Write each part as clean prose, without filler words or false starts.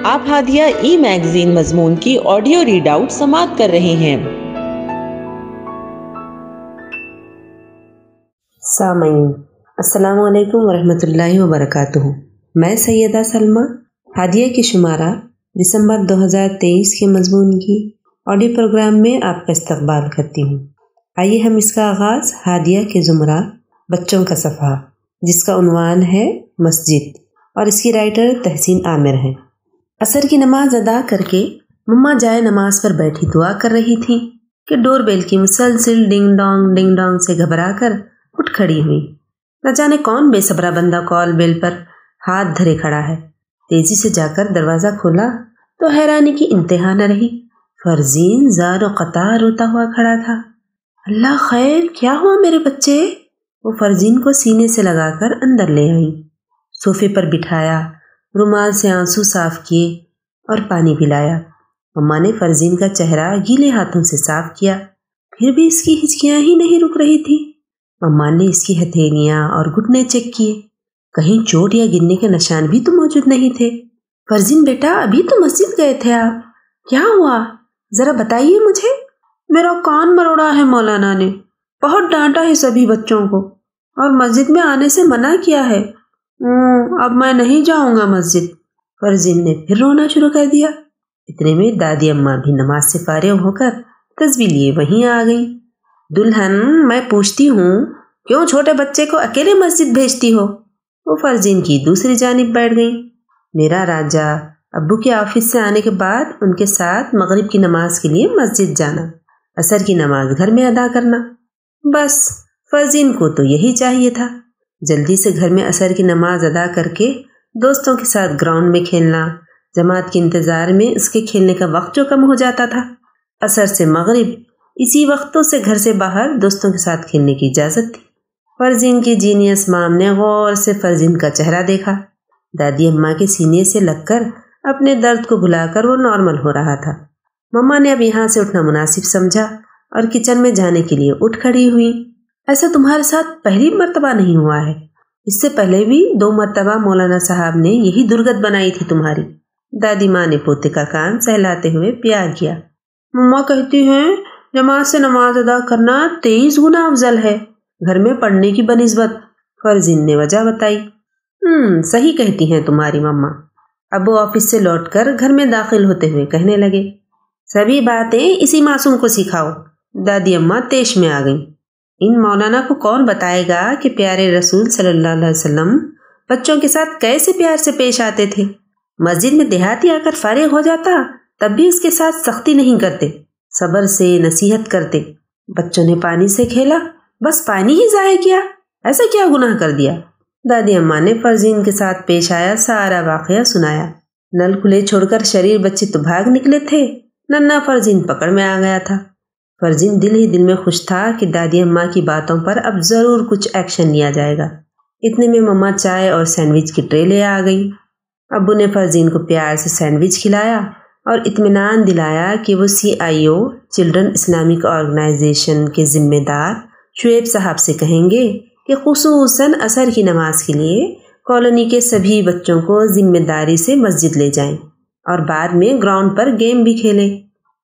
آپ ہادیہ ای میگزین مضمون کی آڈیو ریڈ آؤٹ سماعت کر رہے ہیں۔ سامعین السلام علیکم ورحمۃ اللہ وبرکاتہ۔ میں سیدہ سلمہ ہادیہ کے شمارہ دسمبر 2023 کے مضمون کی آڈیو پروگرام میں آپ کا استقبال کرتی ہوں۔ آئیے ہم اس کا آغاز ہادیہ کے زمرہ بچوں کا صفحہ جس کا عنوان ہے مسجد اور اس کی رائٹر تحسین عامر ہے۔ عصر کی نماز ادا کر کے مما جائے نماز پر بیٹھی دعا کر رہی تھی کہ ڈور بیل کی مسلسل ڈنگ ڈونگ سے گھبرا کر اٹھ کھڑی ہوئی۔ نہ جانے کون بے صبرا بندہ کال بیل پر ہاتھ دھرے کھڑا ہے۔ تیزی سے جا کر دروازہ کھولا تو حیرانی کی انتہا نہ رہی۔ فرزین زار و قطار روتا ہوا کھڑا تھا۔ اللہ خیر، کیا ہوا میرے بچے؟ وہ فرزین کو سینے سے لگا کر اندر لے آئی، صوفے پر بٹھایا، رومال سے آنسو صاف کیے اور پانی پلایا۔ مما نے فرزین کا چہرہ گیلے ہاتھوں سے صاف کیا، پھر بھی اس کی ہچکیاں ہی نہیں رک رہی تھی۔ مما نے اس کی ہتھیلیاں اور گھٹنے چیک کیے، کہیں چوٹ یا گرنے کے نشان بھی تو موجود نہیں تھے۔ فرزین بیٹا، ابھی تو مسجد گئے تھے آپ، کیا ہوا ذرا بتائیے مجھے۔ میرا کان مروڑا ہے، مولانا نے بہت ڈانٹا ہے سبھی بچوں کو اور مسجد میں آنے سے منع کیا ہے۔ اب میں نہیں جاؤں گا مسجد۔ فرزین نے پھر رونا شروع کر دیا۔ اتنے میں دادی اماں بھی نماز سے فارغ ہو کر تسبیح لیے وہیں آ گئی۔ دلہن، میں پوچھتی ہوں کیوں چھوٹے بچے کو اکیلے مسجد بھیجتی ہو؟ وہ فرزین کی دوسری جانب بیٹھ گئیں۔ میرا راجہ، ابو کے آفس سے آنے کے بعد ان کے ساتھ مغرب کی نماز کے لیے مسجد جانا، عصر کی نماز گھر میں ادا کرنا، بس فرزین کو تو یہی چاہیے تھا۔ جلدی سے گھر میں عصر کی نماز ادا کر کے دوستوں کے ساتھ گراؤنڈ میں کھیلنا، جماعت کے انتظار میں اس کے کھیلنے کا وقت جو کم ہو جاتا تھا۔ عصر سے مغرب اسی وقتوں سے گھر سے باہر دوستوں کے ساتھ کھیلنے کی اجازت تھی۔ فرزین کی جینیس مام نے غور سے فرزین کا چہرہ دیکھا۔ دادی اماں کے سینے سے لگ کر اپنے درد کو بھلا کر وہ نارمل ہو رہا تھا۔ مما نے اب یہاں سے اٹھنا مناسب سمجھا اور کچن میں جانے کے لیے اٹھ کھڑی ہوئی۔ ایسا تمہارے ساتھ پہلی مرتبہ نہیں ہوا ہے، اس سے پہلے بھی 2 مرتبہ مولانا صاحب نے یہی درگت بنائی تھی تمہاری۔ دادی ماں نے پوتے کا کان سہلاتے ہوئے پیار کیا۔ مما کہتی ہیں جماعت سے نماز ادا کرنا 23 گنا افضل ہے گھر میں پڑھنے کی بنسبت۔ فرزین نے وجہ بتائی۔ صحیح کہتی ہیں تمہاری مما۔ ابو آفس سے لوٹ کر گھر میں داخل ہوتے ہوئے کہنے لگے، سبھی باتیں اسی معصوم کو سکھاؤ۔ دادی اماں تیش میں آ گئیں۔ ان مولانا کو کون بتائے گا کہ پیارے رسول صلی اللہ علیہ وسلم بچوں کے ساتھ کیسے پیار سے پیش آتے تھے۔ مسجد میں دیہاتی آ کر فارغ ہو جاتا تب بھی اس کے ساتھ سختی نہیں کرتے، صبر سے نصیحت کرتے۔ بچوں نے پانی سے کھیلا، بس پانی ہی ضائع کیا، ایسا کیا گناہ کر دیا؟ دادی اماں نے فرزین کے ساتھ پیش آیا سارا واقعہ سنایا۔ نل کھلے چھوڑ کر شریر بچے تو بھاگ نکلے تھے، ننھا فرزین پکڑ میں آ گیا تھا۔ فرزین دل ہی دل میں خوش تھا کہ دادی اماں کی باتوں پر اب ضرور کچھ ایکشن لیا جائے گا۔ اتنے میں مما چائے اور سینڈوچ کی ٹرے لے آ گئی۔ ابو نے فرزین کو پیار سے سینڈوچ کھلایا اور اطمینان دلایا کہ وہ CIO چلڈرن اسلامک آرگنائزیشن کے ذمہ دار شعیب صاحب سے کہیں گے کہ خصوصاً عصر کی نماز کے لیے کالونی کے سبھی بچوں کو ذمہ داری سے مسجد لے جائیں اور بعد میں گراؤنڈ پر گیم بھی کھیلیں۔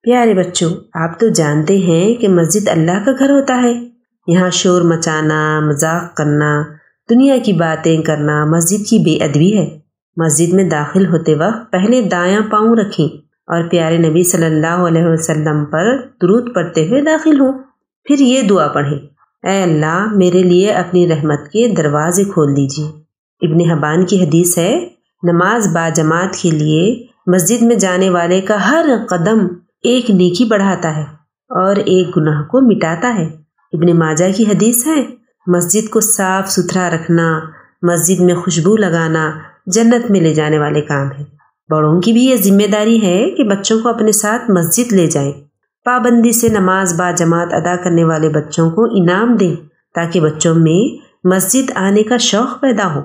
پیارے بچوں، آپ تو جانتے ہیں کہ مسجد اللہ کا گھر ہوتا ہے۔ یہاں شور مچانا، مذاق کرنا، دنیا کی باتیں کرنا مسجد کی بے ادبی ہے۔ مسجد میں داخل ہوتے وقت پہلے دایاں پاؤں رکھیں اور پیارے نبی صلی اللہ علیہ وسلم پر درود پڑھتے ہوئے داخل ہوں، پھر یہ دعا پڑھیں، اے اللہ میرے لیے اپنی رحمت کے دروازے کھول دیجیے۔ ابن حبان کی حدیث ہے، نماز با جماعت کے لیے مسجد میں جانے والے کا ہر قدم ایک نیکی بڑھاتا ہے اور ایک گناہ کو مٹاتا ہے۔ ابن ماجہ کی حدیث ہے، مسجد کو صاف ستھرا رکھنا، مسجد میں خوشبو لگانا جنت میں لے جانے والے کام ہے۔ بڑوں کی بھی یہ ذمہ داری ہے کہ بچوں کو اپنے ساتھ مسجد لے جائیں، پابندی سے نماز با جماعت ادا کرنے والے بچوں کو انعام دیں تاکہ بچوں میں مسجد آنے کا شوق پیدا ہو۔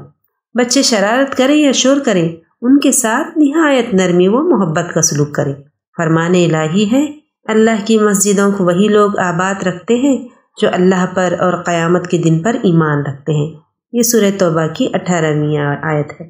بچے شرارت کریں یا شور کریں، ان کے ساتھ نہایت نرمی و محبت کا سلوک کریں۔ فرمان الہی ہے، اللہ کی مسجدوں کو وہی لوگ آباد رکھتے ہیں جو اللہ پر اور قیامت کے دن پر ایمان رکھتے ہیں۔ یہ سورہ توبہ کی 18ویں آیت ہے۔